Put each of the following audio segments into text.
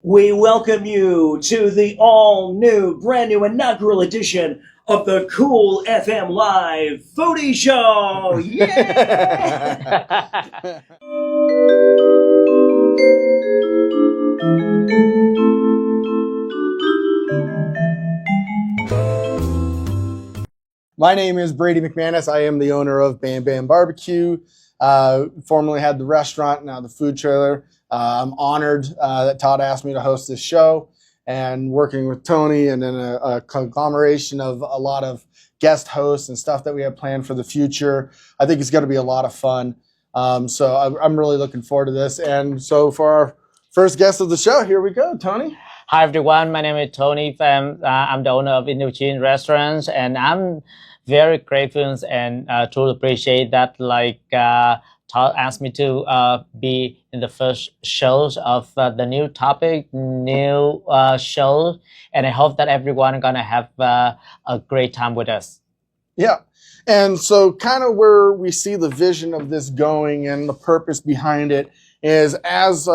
We welcome you to the all-new, brand-new inaugural edition of the Cool FM Live Foodie Show. Yeah! My name is Brady McManus. I am the owner of Bam Bam Barbecue. Formerly had the restaurant, now the food trailer. I'm honored that Todd asked me to host this show, and working with Tony and then a conglomeration of a lot of guest hosts and stuff that we have planned for the future. I think it's going to be a lot of fun. So I'm really looking forward to this. And so for our first guest of the show, here we go, Tony. Hi everyone, my name is Tony Pham. I'm the owner of Indochine restaurants, and I'm very grateful and truly appreciate that Todd asked me to be in the first shows of the new topic, new show, and I hope that everyone is gonna have a great time with us. Yeah, and so kind of where we see the vision of this going and the purpose behind it is as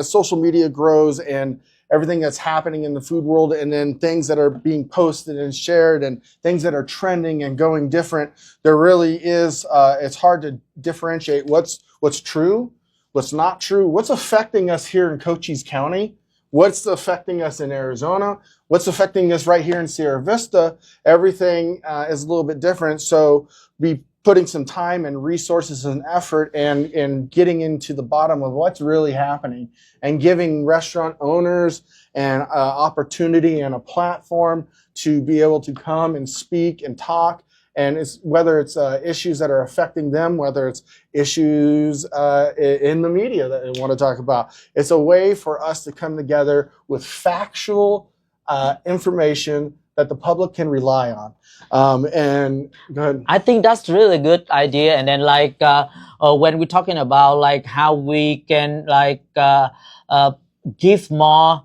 social media grows and everything that's happening in the food world, and then things that are being posted and shared and things that are trending and going different, there really is, it's hard to differentiate what's true, what's not true, what's affecting us here in Cochise County, what's affecting us in Arizona, what's affecting us right here in Sierra Vista. Everything is a little bit different. So be putting some time and resources and effort and getting into the bottom of what's really happening and giving restaurant owners an opportunity and a platform to be able to come and speak and talk. And whether it's issues that are affecting them, whether it's issues in the media that they want to talk about. It's a way for us to come together with factual information that the public can rely on. And go ahead. I think that's really good idea. And then when we're talking about how we can give more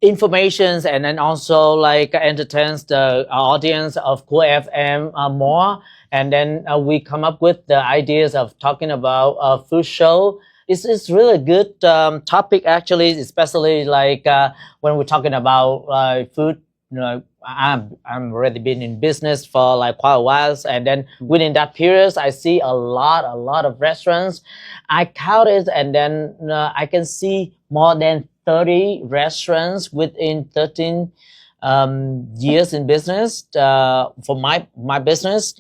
informations, and then also entertains the audience of Cool FM more, and then we come up with the ideas of talking about a food show. It's really good topic actually, especially when we're talking about food. You know, I'm already been in business for quite a while, and then within that period, I see a lot of restaurants. I counted, and then I can see more than 30 restaurants within 13 years in business. For my business,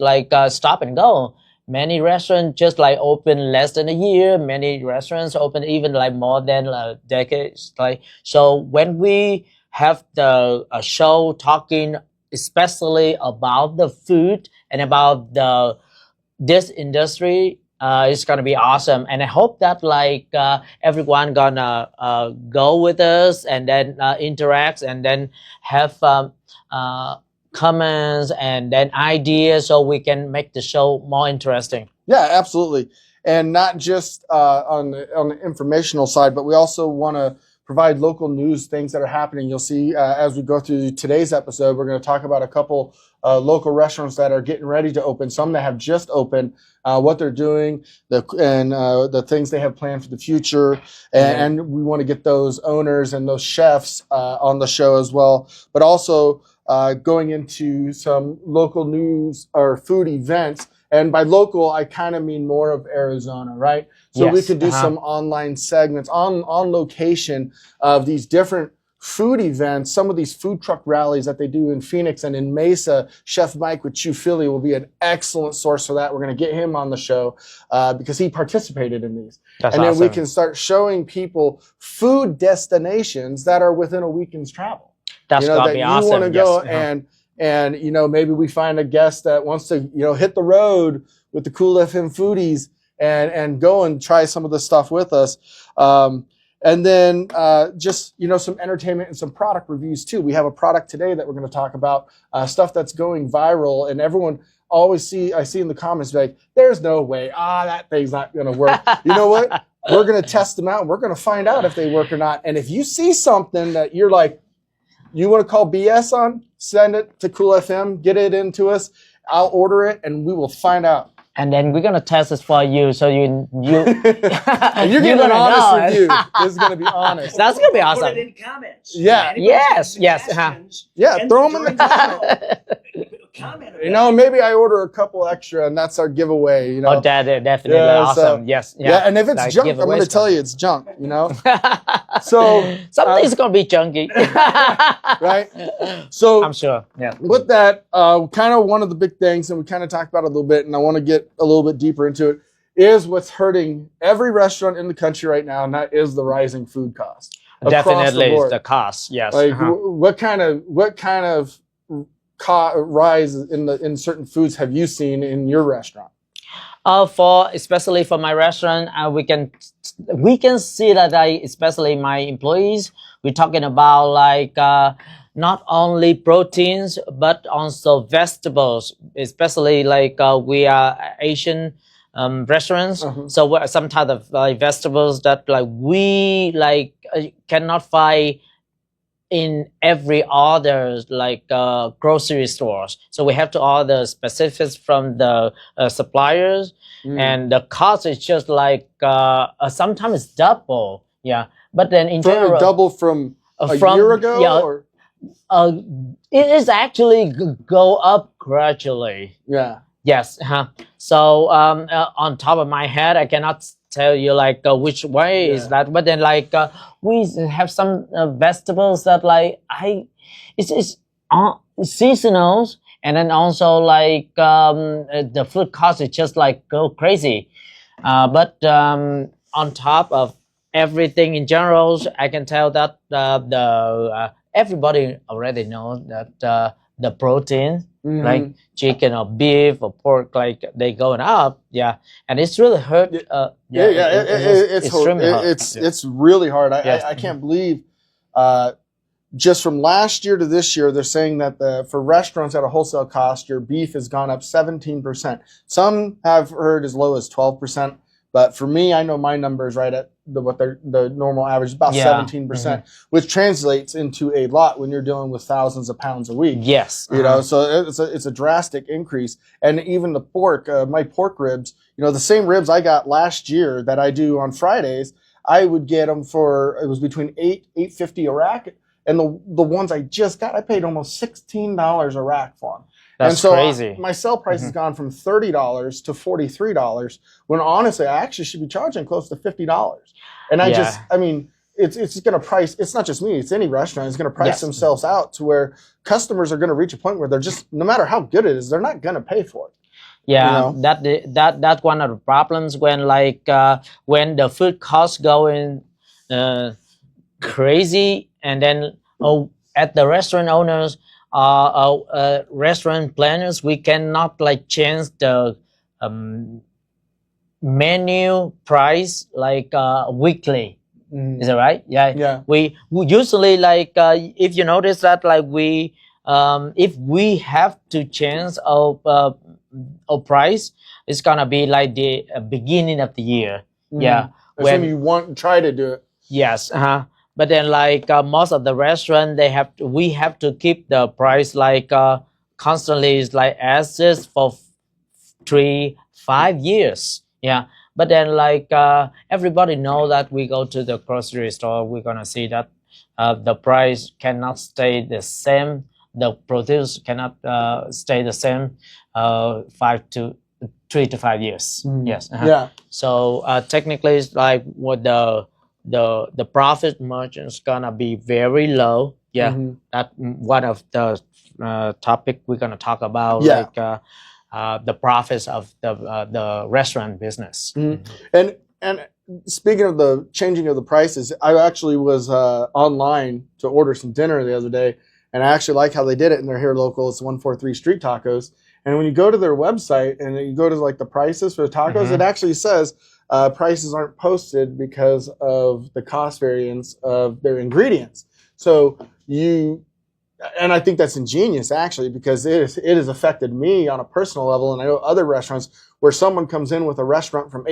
Stop and Go. Many restaurants just open less than a year. Many restaurants open even more than decades. So when we have a show talking especially about the food and about this industry, it's gonna be awesome. And I hope that everyone gonna go with us and then interact and then have comments and then ideas, so we can make the show more interesting. Yeah, absolutely. And not just on the informational side, but we also want to provide local news, things that are happening. You'll see as we go through today's episode, we're going to talk about a couple local restaurants that are getting ready to open, some that have just opened, what they're doing, the things they have planned for the future. And we want to get those owners and those chefs on the show as well. But also going into some local news or food events. And by local, I kind of mean more of Arizona, right? So yes. We could do some online segments on location of these different food events. Some of these food truck rallies that they do in Phoenix and in Mesa. Chef Mike with Chew Philly will be an excellent source for that. We're going to get him on the show because he participated in these. That's and awesome. Then we can start showing people food destinations that are within a weekend's travel. That's going to be awesome. You want to go and maybe we find a guest that wants to hit the road with the Cool FM Foodies and go and try some of the stuff with us. And then just some entertainment and some product reviews too. We have a product today that we're going to talk about, stuff that's going viral, and everyone I see in the comments there's no way, that thing's not going to work. You know what? We're going to test them out, and we're going to find out if they work or not. And if you see something that you're you want to call BS on, send it to Cool FM, get it into us. I'll order it, and we will find out And then we're gonna test this for you, so you And you're getting an gonna honest know. review. This is gonna be honest. That's gonna be Put awesome. it in comments. Yeah. Anybody Yes, have yes, suggestions, Yeah, and throw 'em in the during show, comment. You know, maybe I order a couple extra, and that's our giveaway. You know. Oh, that definitely Yeah, so- awesome. Yes, Yeah, and if it's like junk, I'm going to giveaways. tell you it's junk. You know. So, something's gonna be junky, Right. So I'm sure. Yeah. with that, kind of one of the big things, and we kind of talked about it a little bit, and I want to get a little bit deeper into it, is what's hurting every restaurant in the country right now, and that is the rising food cost. Definitely, board. the cost. Yes. Like what kind of rise in certain foods have you seen in your restaurant? Especially for my restaurant, we can see that especially my employees, we're talking about like not only proteins but also vegetables, especially like we are Asian restaurants, so some type of like vegetables that like we like cannot find in every order, like grocery stores. So we have to order specifics from the suppliers, and the cost is just like sometimes double. Yeah, but then in general, double from a year ago. Yeah, or? It is actually go up gradually. Yeah. Yes. So on top of my head, I cannot tell you like which way is that, but then like we have some vegetables that like it's seasonal, and then also like the food cost is just like go crazy, but on top of everything in general, I can tell that everybody already knows that the protein, like chicken or beef or pork, like they going up, and it's really hurt. It's extremely hard. It's really hard. I can't believe just from last year to this year, they're saying that for restaurants at a wholesale cost, your beef has gone up 17%. Some have heard as low as 12%, but for me, I know my numbers right at the normal average is about 17%, which translates into a lot when you're dealing with thousands of pounds a week. Yes, you know, so it's a drastic increase. And even the pork, my pork ribs, you know, the same ribs I got last year that I do on Fridays, I would get them for, it was between $8.50 a rack, and the ones I just got, I paid almost $16 a rack for them. That's and so crazy. My sell price has gone from $30 to $43, when honestly I actually should be charging close to $50. And I mean, it's going to price. It's not just me. It's any restaurant. It's going to price themselves out to where customers are going to reach a point where they're just, no matter how good it is, they're not going to pay for it. Yeah, you know? that's one of the problems when like when the food costs going crazy, and then at the restaurant owners, restaurant planners, we cannot like change the menu price like weekly. Is that right? Yeah. We usually like if you notice that like we if we have to change our price, it's gonna be like the beginning of the year. Yeah. When you try to do it. Yes. But then like most of the restaurant, we have to keep the price like constantly is like as is for 3-5 years. Yeah. But then like everybody know that we go to the grocery store, we're gonna see that the price cannot stay the same. The produce cannot stay the same 3 to 5 years. Yes. Yeah. So technically, it's like what the profit margin's gonna be very low. Yeah. That one of the topic we're gonna talk about. Like the profits of the restaurant business. And speaking of the changing of the prices, I actually was online to order some dinner the other day, and I actually like how they did it, and they're here local. It's 143 Street Tacos. And when you go to their website and you go to like the prices for the tacos, it actually says prices aren't posted because of the cost variance of their ingredients. So and I think that's ingenious actually, because it has affected me on a personal level, and I know other restaurants where someone comes in with a restaurant from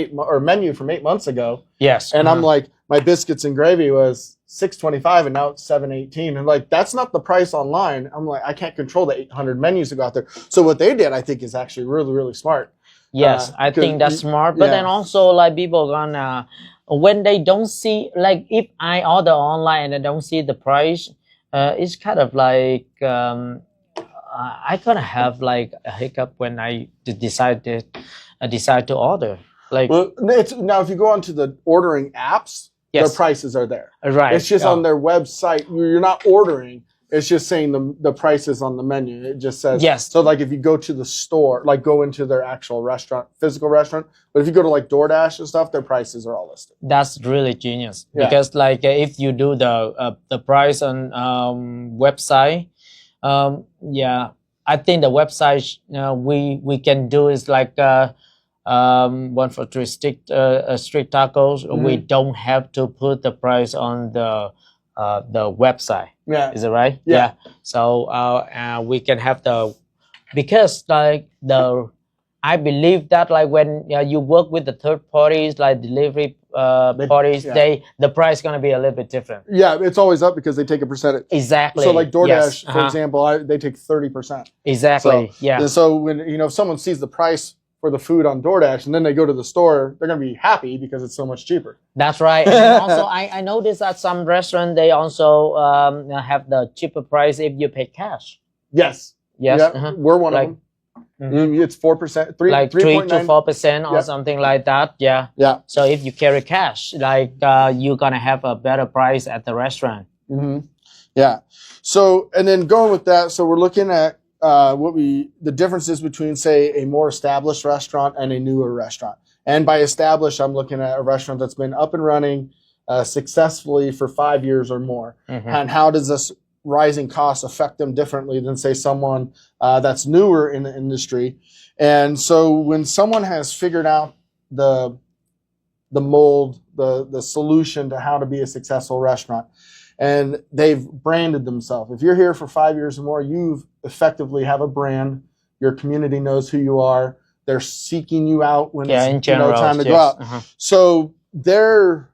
menu from 8 months ago. Yes. And I'm like, my biscuits and gravy was $6.25 and now it's $7.18, and like that's not the price online. I'm like, I can't control the 800 menus that go out there. So what they did, I think, is actually really, really smart. Yes, I think that's smart. But then also like people gonna when they don't see, like if I order online and I don't see the price, it's kind of like I gonna have like a hiccup when I decide to order. Like, well, now if you go onto the ordering apps, yes, the prices are there. Right. It's just on their website. You're not ordering. It's just saying the prices on the menu. It just says, yes. So like if you go to the store, like go into their actual restaurant, physical restaurant, but if you go to like DoorDash and stuff, their prices are all listed. That's really genius. Because like if you do the price on website, I think the website we can do is like 1 for 3 strict tacos. We don't have to put the price on the website. Yeah, is it right? Yeah. So we can have because like I believe that like when you work with the third parties like delivery parties, the price gonna be a little bit different. Yeah, it's always up because they take a percentage. Exactly. So like DoorDash, for example, they take 30%. Exactly. So, so when if someone sees the price for the food on DoorDash and then they go to the store, they're gonna be happy because it's so much cheaper. That's right. And also, I noticed that some restaurants they also have the cheaper price if you pay cash. Yes. Yes. Yeah, we're one of them. It's 4%, 3 to 4% or something like that. Yeah. Yeah. So if you carry cash, like you're gonna have a better price at the restaurant. Yeah. So and then going with that, so we're looking at the differences between say a more established restaurant and a newer restaurant. And by established, I'm looking at a restaurant that's been up and running successfully for 5 years or more. And how does this rising costs affect them differently than say someone that's newer in the industry? And so when someone has figured out the mold, the solution to how to be a successful restaurant, and they've branded themselves. If you're here for 5 years or more, you effectively have a brand. Your community knows who you are. They're seeking you out when it's time to go out. So their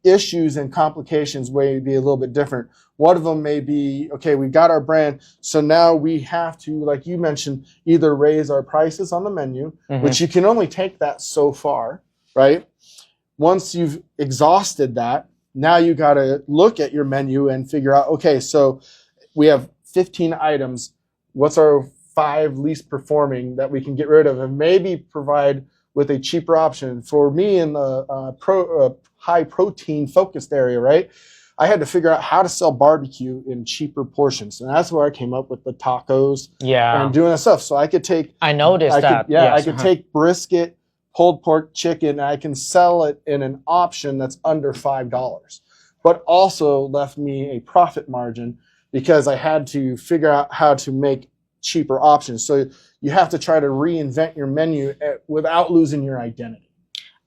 issues and complications may be a little bit different. One of them may be, okay, we got our brand, so now we have to, like you mentioned, either raise our prices on the menu, which you can only take that so far, right? Once you've exhausted that, now you got to look at your menu and figure out, okay, so we have 15 items. What's our 5 least performing that we can get rid of and maybe provide with a cheaper option? For me in the high protein focused area, right? I had to figure out how to sell barbecue in cheaper portions. And that's where I came up with the tacos and doing that stuff. So I could take... I noticed that. I could take brisket, pulled pork, chicken, and I can sell it in an option that's under $5, but also left me a profit margin because I had to figure out how to make cheaper options. So you have to try to reinvent your menu without losing your identity.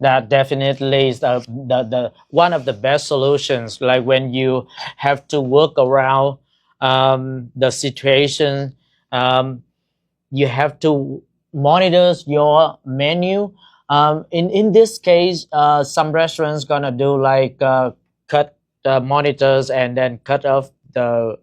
That definitely is the one of the best solutions. Like when you have to work around the situation, you have to monitor your menu. In this case, some restaurants gonna do like cut the monitors and then cut off the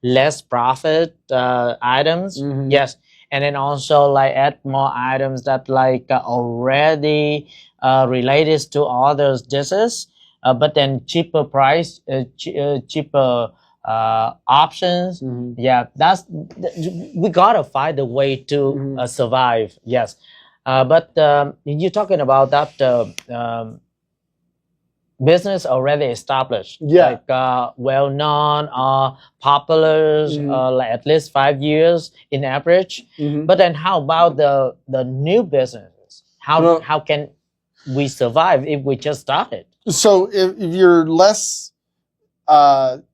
less profit items. Yes. And then also like add more items that like already related to other dishes, but then cheaper price, cheaper options. Yeah, we gotta find a way to survive. Yes, but you're talking about that business already established, like well-known or popular, like at least 5 years in average. But then how about the new businesses? How can we survive if we just started? So if you're less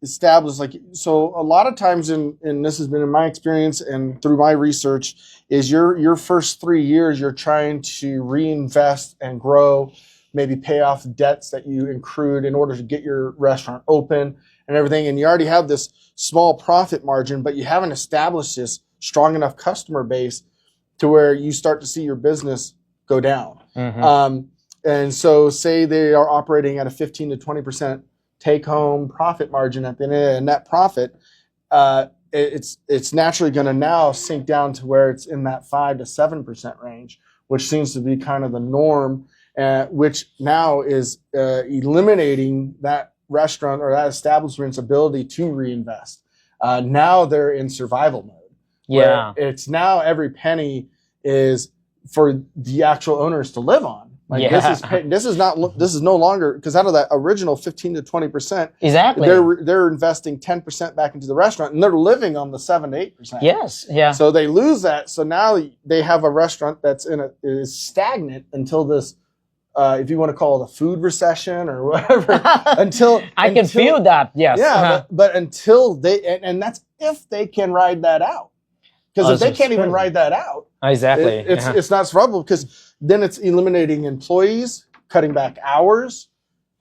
established, so a lot of times, and this has been in my experience and through my research, is your first 3 years you're trying to reinvest and grow, maybe pay off debts that you accrued in order to get your restaurant open and everything. And you already have this small profit margin, but you haven't established this strong enough customer base to where you start to see your business go down. And so say they are operating at a 15 to 20% take home profit margin at the end of net profit. it's naturally going to now sink down to where it's in that 5 to 7% range, which seems to be kind of the norm, which now is eliminating that restaurant or that establishment's ability to reinvest. Now they're in survival mode. Yeah. It's now every penny is for the actual owners to live on. Like this is no longer, because out of that original 15 to 20%, exactly, they're investing 10% back into the restaurant, and they're living on the 7 to 8%. Yes, yeah. So they lose that. So now they have a restaurant that's is stagnant until this, if you want to call it a food recession or whatever, until I can feel that. Yes. Yeah, but until they, and that's if they can ride that out. Because if they can't even ride that out, exactly, it's not survivable, because then it's eliminating employees, cutting back hours.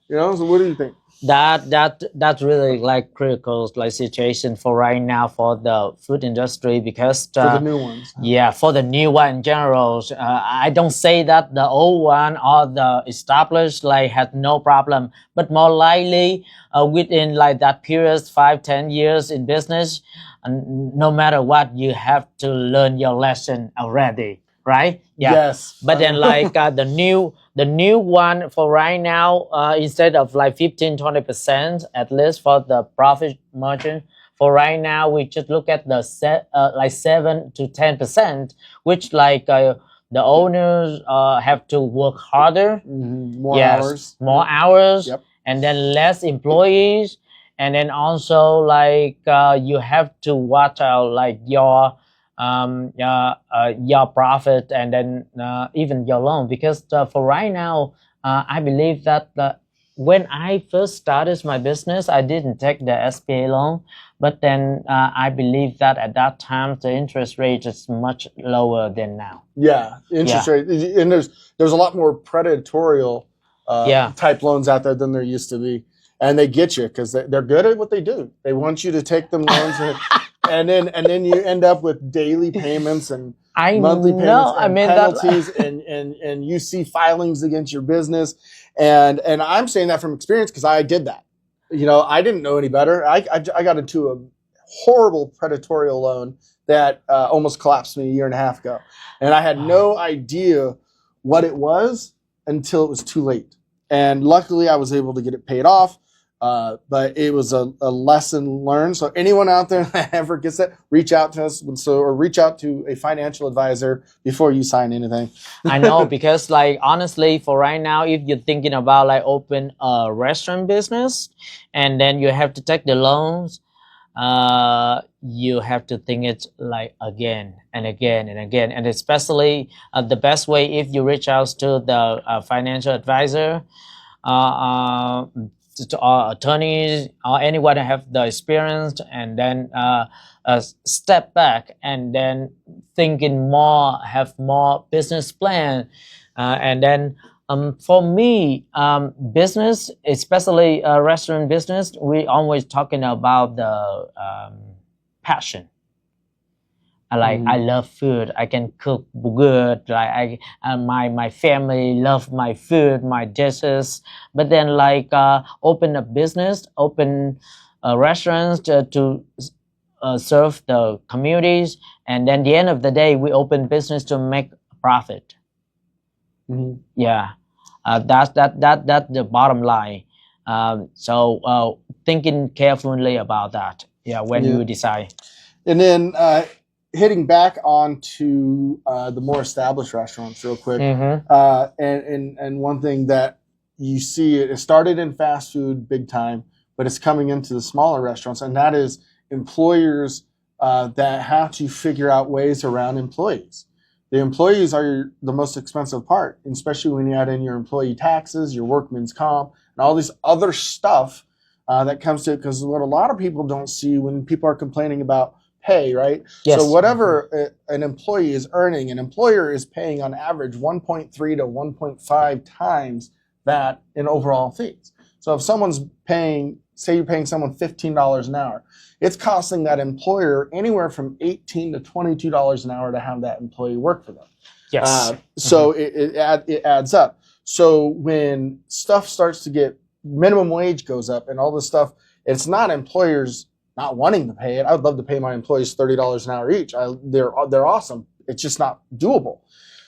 So what do you think? That's really like critical like situation for right now for the food industry, because for the new ones. Yeah, for the new one in general, I don't say that the old one or the established like had no problem, but more likely within like that period 5-10 years in business, no matter what, you have to learn your lesson already, right? Yeah. Yes. But then like the new one for right now, instead of like 15-20% at least for the profit margin, for right now we just look at the like 7 to 10%, which like the owners have to work harder, more hours, yep. And then less employees. And then also like you have to watch out like your profit, and then even your loan, because for right now I believe that when I first started my business, I didn't take the SBA loan, but then I believe that at that time the interest rate is much lower than now. Yeah, interest rate, and there's a lot more predatory type loans out there than there used to be. And they get you because they're good at what they do. They want you to take them loans, and then you end up with daily payments and monthly payments and penalties, and you see filings against your business. And I'm saying that from experience, because I did that. I didn't know any better. I got into a horrible predatory loan that almost collapsed me a year and a half ago, and I had no idea what it was until it was too late. And luckily, I was able to get it paid off. But it was a lesson learned. So anyone out there that ever gets that, reach out to us, or reach out to a financial advisor before you sign anything. I know, because like honestly, for right now, if you're thinking about like open a restaurant business, and then you have to take the loans, you have to think it like again and again and again. And especially the best way, if you reach out to the financial advisor, to attorneys or anyone that have the experience, and then step back and then thinking more, have more business plan, and then for me, business, especially restaurant business, we always talking about the passion. I love food. I can cook good. Like my family love my food, my dishes. But then like open a business, open restaurants to serve the communities, and then the end of the day, we open business to make profit. Yeah, that's the bottom line. So thinking carefully about that. Yeah, when you decide. And then hitting back onto the more established restaurants real quick. And one thing that you see, it started in fast food big time, but it's coming into the smaller restaurants, and that is employers that have to figure out ways around employees. The employees are the most expensive part, especially when you add in your employee taxes, your workman's comp, and all this other stuff that comes to it. Because what a lot of people don't see when people are complaining about pay, right? Yes. So whatever an employee is earning, an employer is paying on average 1.3 to 1.5 times that in overall fees. So if someone's paying, say you're paying someone $15 an hour, it's costing that employer anywhere from $18 to $22 an hour to have that employee work for them. Yes. So it adds up. So when stuff starts to get, minimum wage goes up and all this stuff, it's not employers not wanting to pay it. I would love to pay my employees $30 an hour each. They're awesome. It's just not doable.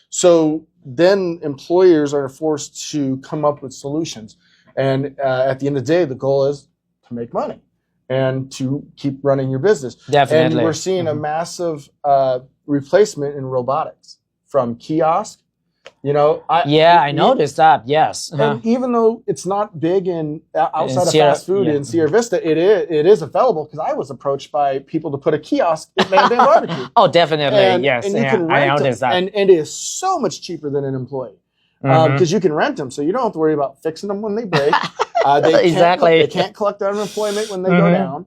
So then employers are forced to come up with solutions. And at the end of the day, the goal is to make money and to keep running your business. Definitely. And we're seeing a massive replacement in robotics from kiosk. You know, I noticed that. Yes. And even though it's not big outside of Sierra, fast food in Sierra Vista, it is available, because I was approached by people to put a kiosk at Bam Bam Barbecue. Oh, definitely. Yes. And you can I rent noticed them, that. and it is so much cheaper than an employee, because you can rent them, so you don't have to worry about fixing them when they break. They can't collect unemployment when they go down.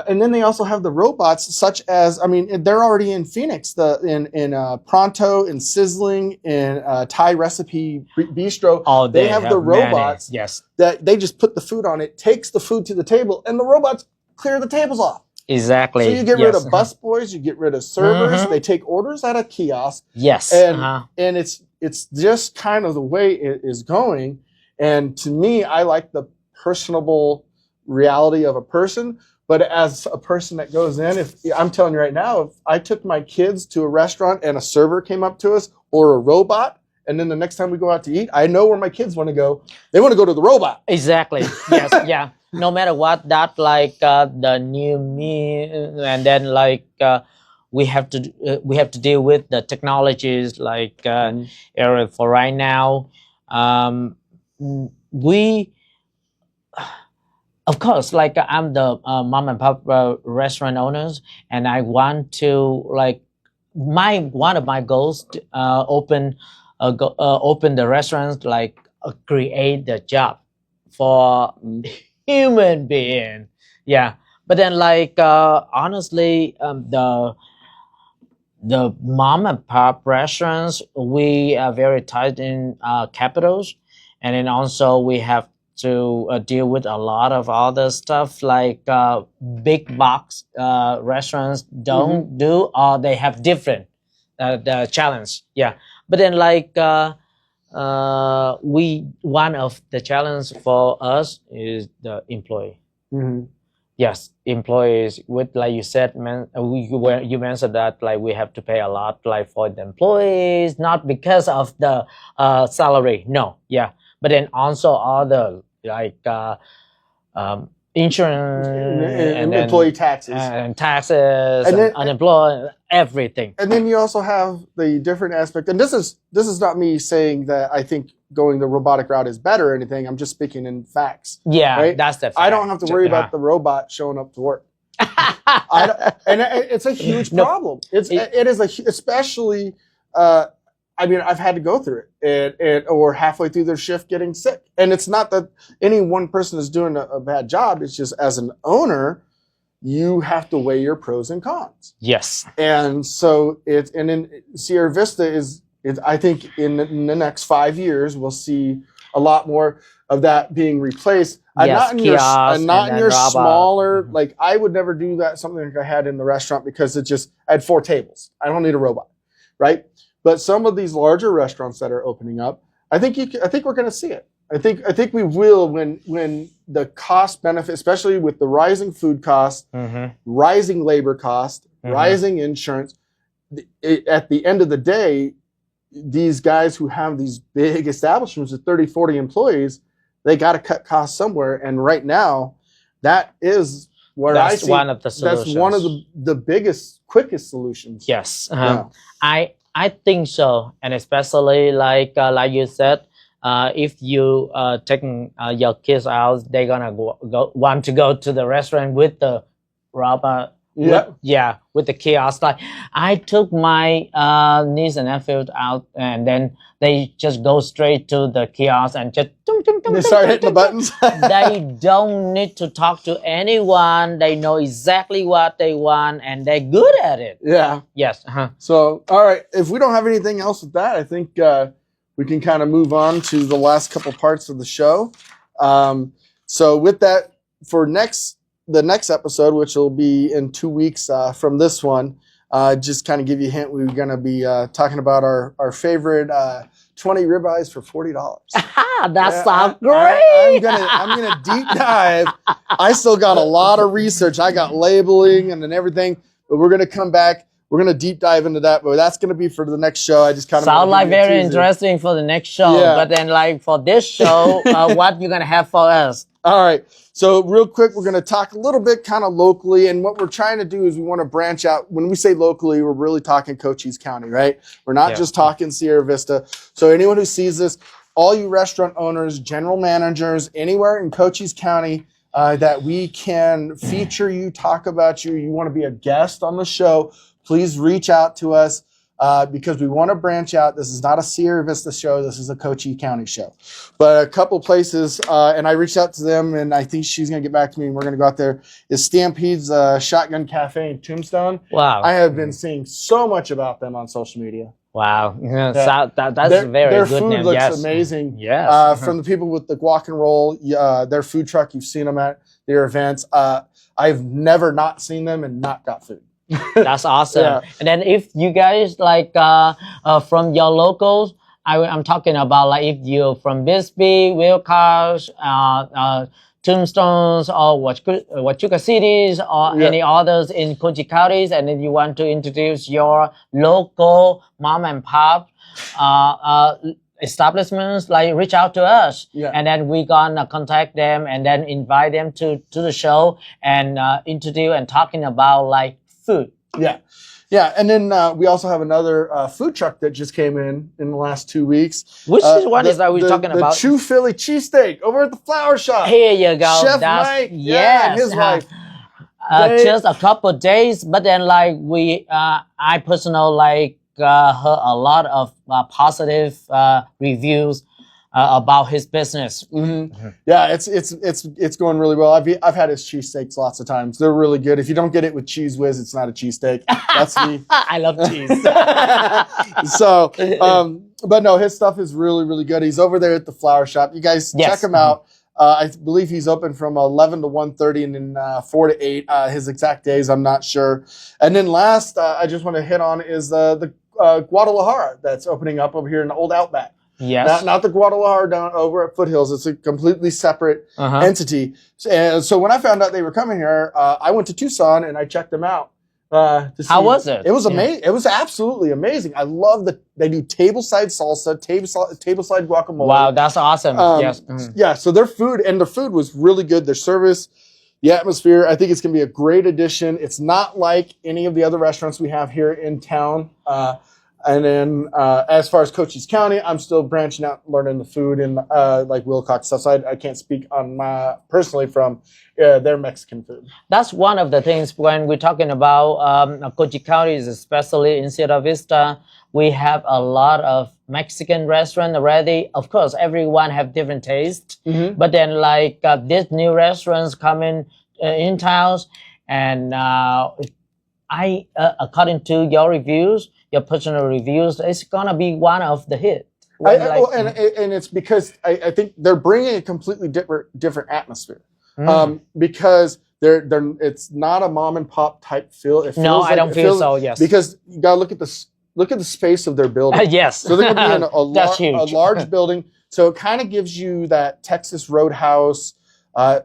And then they also have the robots, such as, I mean, they're already in Phoenix, in Pronto, in Sizzling, in Thai Recipe Bistro. Oh, they have the robots that they just put the food on. It takes the food to the table, and the robots clear the tables off. Exactly. So you get rid of busboys, you get rid of servers. They take orders at a kiosk. Yes. And it's just kind of the way it is going. And to me, I like the personable reality of a person. But as a person that goes in, I'm telling you right now, if I took my kids to a restaurant and a server came up to us, or a robot, and then the next time we go out to eat, I know where my kids want to go. They want to go to the robot. Exactly. Yes. Yeah. No matter what, that the new me, and then we have to deal with the technologies area for right now. Of course, I'm the mom and pop restaurant owners, and I want to one of my goals to open the restaurants, create the job for human being. Yeah, but then honestly, the mom and pop restaurants, we are very tight in capitals, and then also we have to deal with a lot of other stuff big box restaurants don't do, or they have different the challenge. Yeah, but then one of the challenge for us is the employee. Yes, employees, with you said, you mentioned that we have to pay a lot for the employees, not because of the salary. No, yeah, but then also other insurance and employee taxes and unemployment, everything. And then you also have the different aspect. And this is not me saying that I think going the robotic route is better or anything. I'm just speaking in facts. Yeah, right? That's the fact. I don't have to worry about the robot showing up to work. And it's a huge problem. It is especially. I mean, I've had to go through it, or halfway through their shift getting sick. And it's not that any one person is doing a bad job. It's just, as an owner, you have to weigh your pros and cons. Yes. And so in Sierra Vista I think in the next 5 years, we'll see a lot more of that being replaced. Yes, not in your smaller, I would never do that, something like I had in the restaurant, because I had 4 tables. I don't need a robot, right? But some of these larger restaurants that are opening up, I think we're going to see it. I think we will when the cost benefit, especially with the rising food costs, rising labor costs, rising insurance. At the end of the day, these guys who have these big establishments with 30, 40 employees, they got to cut costs somewhere. And right now, that is where that's one of the solutions. That's one of the biggest, quickest solutions. Yes. I think so, and especially like you said, if you taking your kids out, they're gonna want to go to the restaurant with the robot. With the kiosk. I took my niece and nephew out, and then they just go straight to the kiosk and just they start hitting the buttons. They don't need to talk to anyone. They know exactly what they want, and they're good at it. Yeah. Yes. So, all right. If we don't have anything else with that, I think we can kind of move on to the last couple parts of the show. So with that, for the next episode, which will be in 2 weeks from this one, just kind of give you a hint, we're going to be talking about our favorite 20 ribeyes for $40. That sounds great. I'm gonna deep dive. I still got a lot of research. I got labeling and then everything, but we're gonna come back. We're gonna deep dive into that, but that's gonna be for the next show. I just kind of sound like very interesting for the next show. Yeah. But then, like for this show, what you gonna have for us? All right. So real quick, we're gonna talk a little bit kind of locally, and what we're trying to do is we want to branch out. When we say locally, we're really talking Cochise County, right? We're not just talking Sierra Vista. So anyone who sees this, all you restaurant owners, general managers, anywhere in Cochise County that we can feature you, talk about you, you want to be a guest on the show, please reach out to us because we want to branch out. This is not a Sierra Vista show. This is a Cochise County show. But a couple places, and I reached out to them, and I think she's going to get back to me, and we're going to go out there, is Stampede's Shotgun Cafe in Tombstone. Wow. I have been seeing so much about them on social media. Wow. That's a very their good food name. looks amazing. Yes. From the people with the guac and roll, their food truck, you've seen them at their events. I've never not seen them and not got food. That's awesome. Yeah. And then if you guys like from your locals, I'm talking about like if you're from Bisbee, Wilcox, Tombstones, or Huachuca cities, or any others in Cochise counties, and then you want to introduce your local mom and pop establishments, like reach out to us, and then we gonna contact them and then invite them to the show and introduce and talking about like food. Yeah, and then we also have another food truck that just came in the last 2 weeks. Which one is that we're talking about? The True Philly Cheesesteak over at the Flower Shop. Here you go. Chef Mike, yes, and his wife. Just a couple of days, but then like I personally like heard a lot of positive reviews about his business. Yeah, it's going really well. I've had his cheesesteaks lots of times. They're really good. If you don't get it with Cheese Whiz, it's not a cheesesteak. That's me. I love cheese. So, but no, his stuff is really, really good. He's over there at the Flower Shop. You guys check him out. I believe he's open from 11 to 1:30 and then 4 to 8. His exact days, I'm not sure. And then last, I just want to hit on is the Guadalajara that's opening up over here in the old Outback. Yes. Not the Guadalajara down over at Foothills. It's a completely separate entity. And so when I found out they were coming here, I went to Tucson and I checked them out. To see. How was it? It was amazing. It was absolutely amazing. I love that they do tableside salsa, tableside guacamole. Wow, that's awesome. Yes. Yeah, so their food was really good. Their service, the atmosphere, I think it's going to be a great addition. It's not like any of the other restaurants we have here in town. And then as far as Cochise County, I'm still branching out, learning the food and like Wilcox stuff. So I can't speak on personally from their Mexican food. That's one of the things when we're talking about Cochise counties, especially in Sierra Vista. We have a lot of Mexican restaurants already. Of course, everyone have different tastes. But then like these new restaurants coming in towns, and according to your reviews, your personal reviews, it's gonna be one of the hits. And it's because I think they're bringing a completely different atmosphere. Because it's not a mom and pop type feel. It feels no, like, I don't feel so. Yes, because you gotta look at the space of their building. Yes, so they're gonna be in a large building. So it kind of gives you that Texas Roadhouse. I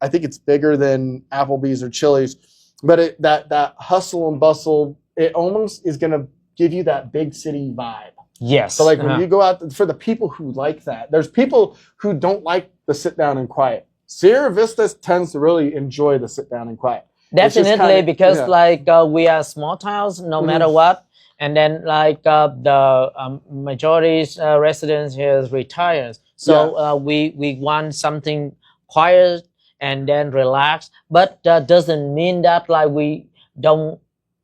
think it's bigger than Applebee's or Chili's, but that hustle and bustle. It almost is gonna give you that big city vibe. Yes. So like when you go out, for the people who like that, there's people who don't like the sit down and quiet. Sierra Vista tends to really enjoy the sit down and quiet. Definitely, because like we are small towns, no matter what. And then like the majority residents here retires. So we want something quiet and then relaxed. But that doesn't mean that like we don't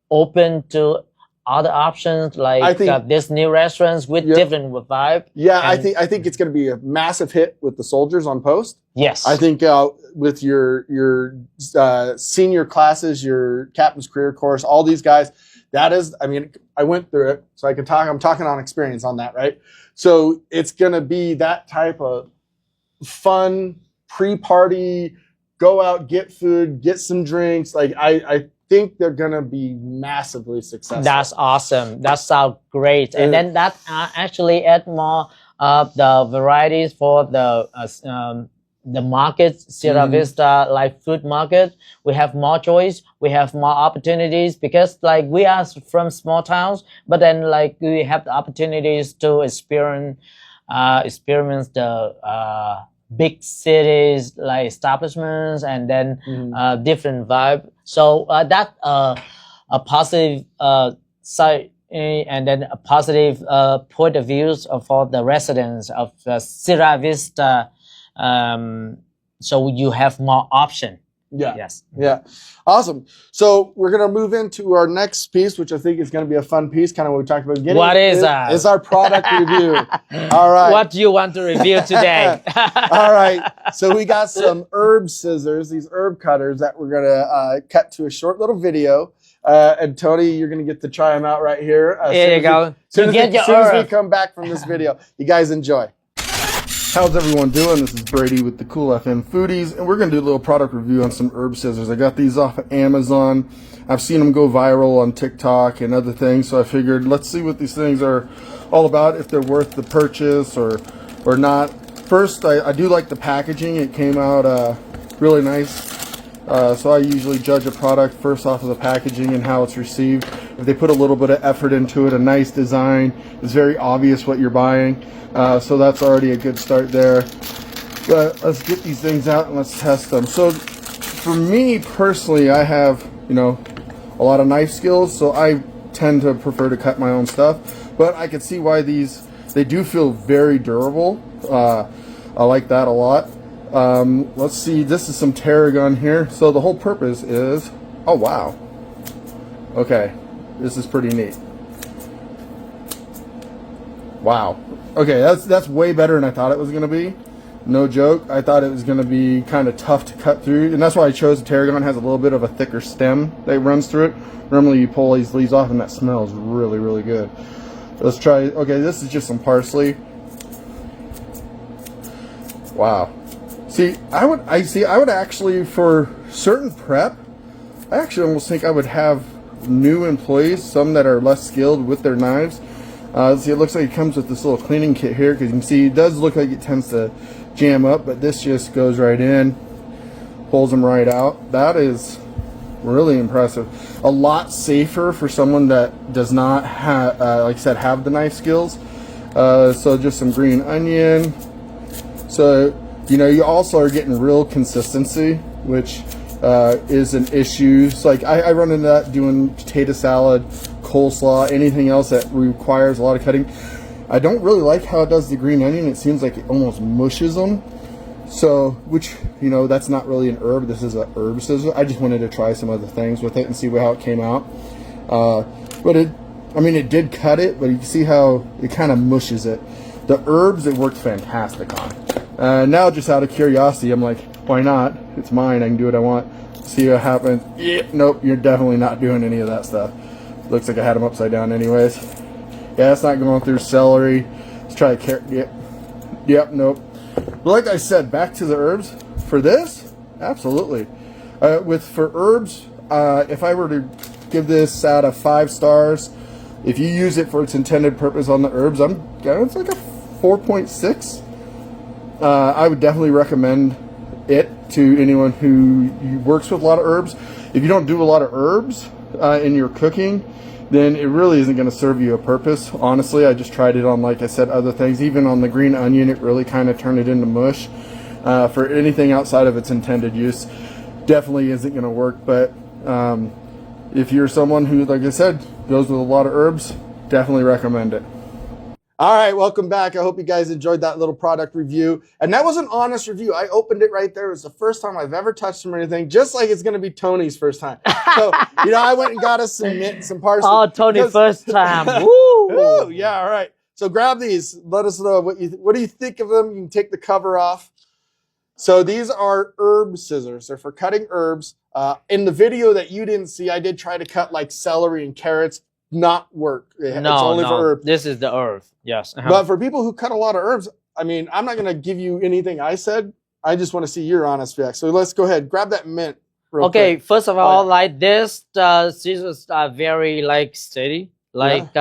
open to other options like this new restaurants with different vibe. Yeah, I think it's going to be a massive hit with the soldiers on post. Yes, I think with your senior classes, your captain's career course, all these guys, that is. I mean, I went through it, so I can talk. I'm talking on experience on that, right? So it's going to be that type of fun pre-party. Go out, get food, get some drinks. Like I think they're gonna be massively successful. That's awesome. That sounds great. And then that actually add more of the varieties for the market, Sierra Vista like food market. We have more choice. We have more opportunities because like we are from small towns, but then like we have the opportunities to experience the big cities like establishments and then different vibe. So that a positive side and then a positive point of views for the residents of Sierra Vista. So you have more option. Yeah. Yes. Yeah. Awesome. So we're going to move into our next piece, which I think is going to be a fun piece, kind of what we talked about getting. What is that? Is our product review. All right. What do you want to review today? All right. So we got some herb scissors, these herb cutters that we're going to cut to a short little video. And Tony, you're going to get to try them out right here. Here you go. As soon as we come back from this video. You guys enjoy. How's everyone doing? This is Brady with the COOLFM Foodies, and we're going to do a little product review on some herb scissors. I got these off of Amazon. I've seen them go viral on TikTok and other things, so I figured let's see what these things are all about, if they're worth the purchase or not. First, I do like the packaging. It came out really nice. So I usually judge a product first off of the packaging and how it's received. If they put a little bit of effort into it, a nice design, it's very obvious what you're buying. So that's already a good start there. But let's get these things out and let's test them. So for me personally, I have, a lot of knife skills, so I tend to prefer to cut my own stuff. But I can see why they do feel very durable. I like that a lot. Let's see, this is some tarragon here. So the whole purpose is, oh wow. Okay, this is pretty neat. Wow. Okay, that's way better than I thought it was going to be. No joke. I thought it was going to be kind of tough to cut through, and that's why I chose the tarragon. It has a little bit of a thicker stem that runs through it. Normally you pull these leaves off and that smells really, really good. Let's try, okay, this is just some parsley. Wow. See, I would actually, for certain prep, I actually almost think I would have new employees, some that are less skilled with their knives. See, it looks like it comes with this little cleaning kit here, because you can see it does look like it tends to jam up, but this just goes right in, pulls them right out. That is really impressive. A lot safer for someone that does not have, like I said, have the knife skills. So just some green onion. So, you also are getting real consistency, which is an issue. So like I run into that doing potato salad, coleslaw, anything else that requires a lot of cutting. I don't really like how it does the green onion. It seems like it almost mushes them. So, which, that's not really an herb. This is a herb scissor. I just wanted to try some other things with it and see how it came out. But it did cut it, but you can see how it kind of mushes it. The herbs, it worked fantastic on. Now, just out of curiosity, I'm like, why not? It's mine. I can do what I want. See what happens. Yeah, nope, you're definitely not doing any of that stuff. Looks like I had them upside down anyways. Yeah, it's not going through celery. Let's try a carrot. Yep, nope. But like I said, back to the herbs. For this, absolutely. For herbs, if I were to give this out of 5 stars, if you use it for its intended purpose on the herbs, it's like a 4.6. I would definitely recommend it to anyone who works with a lot of herbs. If you don't do a lot of herbs in your cooking, then it really isn't going to serve you a purpose. Honestly, I just tried it on, like I said, other things. Even on the green onion, it really kind of turned it into mush. For anything outside of its intended use, definitely isn't going to work. But if you're someone who, like I said, goes with a lot of herbs, definitely recommend it. All right, welcome back. I hope you guys enjoyed that little product review. And that was an honest review. I opened it right there. It was the first time I've ever touched them or anything, just like it's going to be Tony's first time. So, I went and got us some mint, some parsley. Oh, Tony, first time. Woo! Woo! Yeah, all right. So grab these. Let us know what do you think of them. You can take the cover off. So these are herb scissors. They're for cutting herbs. In the video that you didn't see, I did try to cut like celery and carrots. Not work. It's only for herbs. This is the herb. Yes. But for people who cut a lot of herbs, I'm not going to give you anything I said. I just want to see your honest feedback. So let's go ahead. Grab that mint real Okay, quick. first of all, like this, scissors are very like steady. Like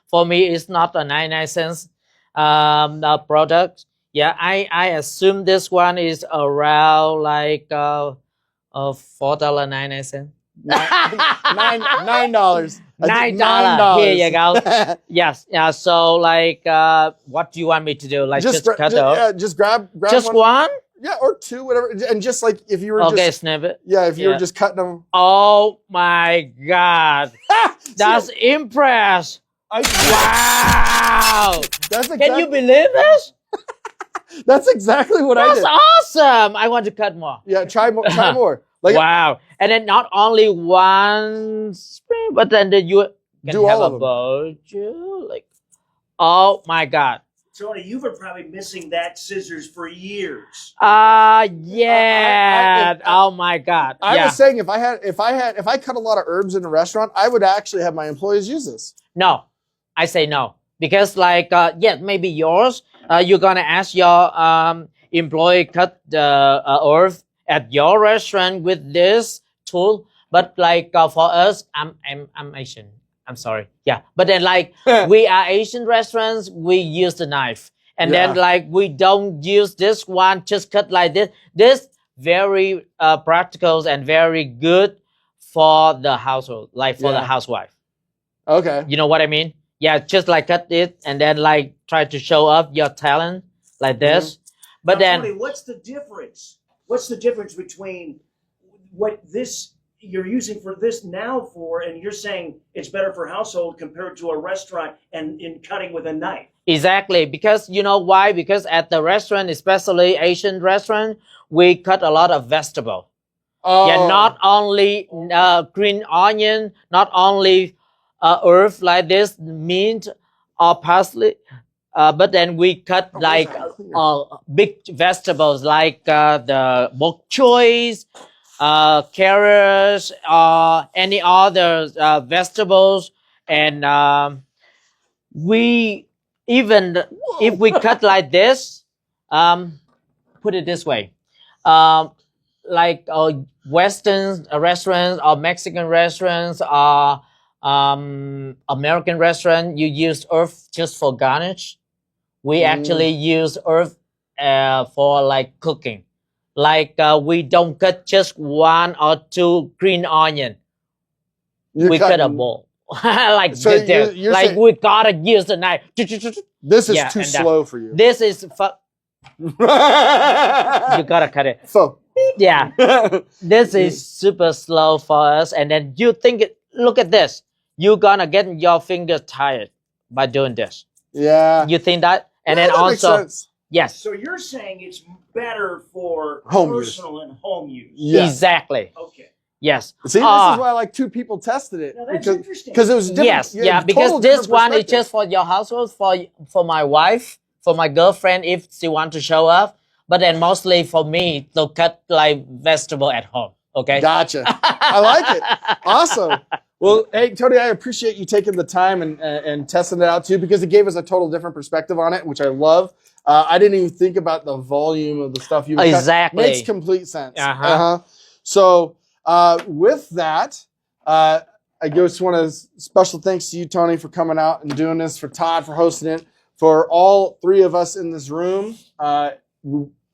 for me, it's not a 99 cents product. Yeah, I assume this one is around like $4.99. $9. $9. Here you go. Yes. Yeah. So like, what do you want me to do? Like just cut off? Yeah, just grab Just one? Yeah, or two, whatever. And just like if you were Okay, snip it. Yeah, if you were just cutting them. Oh my God. That's impressed. Wow. Can you believe this? That's exactly what I did. That's awesome. I want to cut more. Yeah, try more. Like, wow. And then not only one spring, but then you can do have all a of them. bowl too. Like, oh my God. Tony, you've been probably missing that scissors for years. Yeah. Oh my God. I was saying if I cut a lot of herbs in a restaurant, I would actually have my employees use this. No, I say no. Because like, yeah, maybe yours, you're going to ask your employee cut the herb at your restaurant with this tool. But like for us, I'm Asian. I'm sorry. Yeah. But then like we are Asian restaurants, we use the knife. And then like we don't use this one, just cut like this. This very practical and very good for the household, like for the housewife. Okay. You know what I mean? Yeah, just like cut it and then like try to show off your talent like this. But now, then Tony, what's the difference? What's the difference between what this you're using for this now for, and you're saying it's better for household compared to a restaurant and in cutting with a knife? Exactly, because you know why? Because at the restaurant, especially Asian restaurant, we cut a lot of vegetable. Oh. Yeah, not only green onion, not only herb like this, mint or parsley, but then we cut like big vegetables like the bok choy, carrots, any other vegetables, and we even if we cut like this, put it this way, like Western restaurants or Mexican restaurants or American restaurant, you use earth just for garnish. We actually use earth for like cooking. Like we don't cut just one or two green onion. We cut a bowl. Like so this. You're like saying, we gotta use the knife. this is too slow for you. This is you gotta cut it. So yeah, this is super slow for us. And then you think look at this. You're gonna get your fingers tired by doing this. Yeah. You think that? And Yeah, then that makes also, sense. yes. So you're saying it's better for Home personal and home use? Yeah. Exactly. Okay. Yes. See, this is why like two people tested it. Now that's interesting. Because it was different. Yes. Yeah. Because this one is just for your household, for my wife, for my girlfriend if she want to show up. But then mostly for me to cut like vegetable at home. Okay. Gotcha. I like it. Awesome. Well, hey, Tony, I appreciate you taking the time and testing it out too, because it gave us a total different perspective on it, which I love. I didn't even think about the volume of the stuff you cut. Makes complete sense. So with that, I just want to special thanks to you, Tony, for coming out and doing this, for Todd for hosting it, for all three of us in this room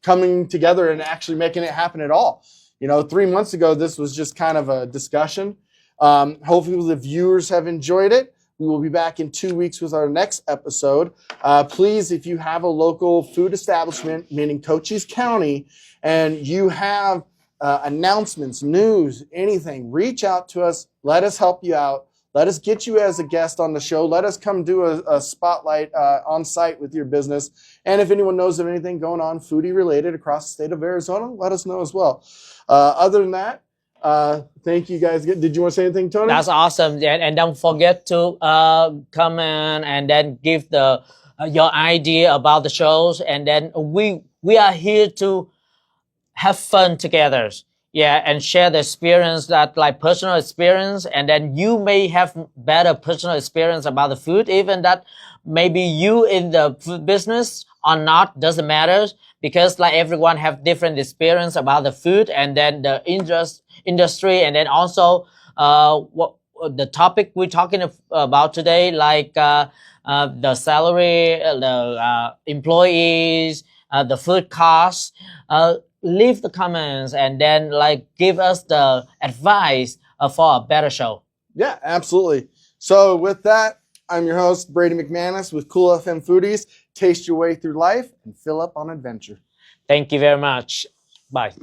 coming together and actually making it happen at all. You know, 3 months ago, this was just kind of a discussion. Hopefully the viewers have enjoyed it. We will be back in 2 weeks with our next episode. Please, if you have a local food establishment, meaning Cochise County, and you have announcements, news, anything, reach out to us. Let us help you out. Let us get you as a guest on the show. Let us come do a spotlight on site with your business. And if anyone knows of anything going on foodie related across the state of Arizona, let us know as well. Other than that, thank you guys. Did you want to say anything, Tony? That's awesome. And don't forget to comment and then give the your idea about the shows. And then we are here to have fun together. Yeah, and share the experience, that like personal experience. And then you may have better personal experience about the food, even that maybe you in the food business or not, doesn't matter. because like everyone have different experience about the food and then the industry, and then also what the topic we're talking about today, like the salary, the employees, the food costs. Leave the comments and then like give us the advice for a better show. Yeah, absolutely. So with that, I'm your host, Brady McManus with COOLFM Foodies. Taste your way through life and fill up on adventure. Thank you very much. Bye.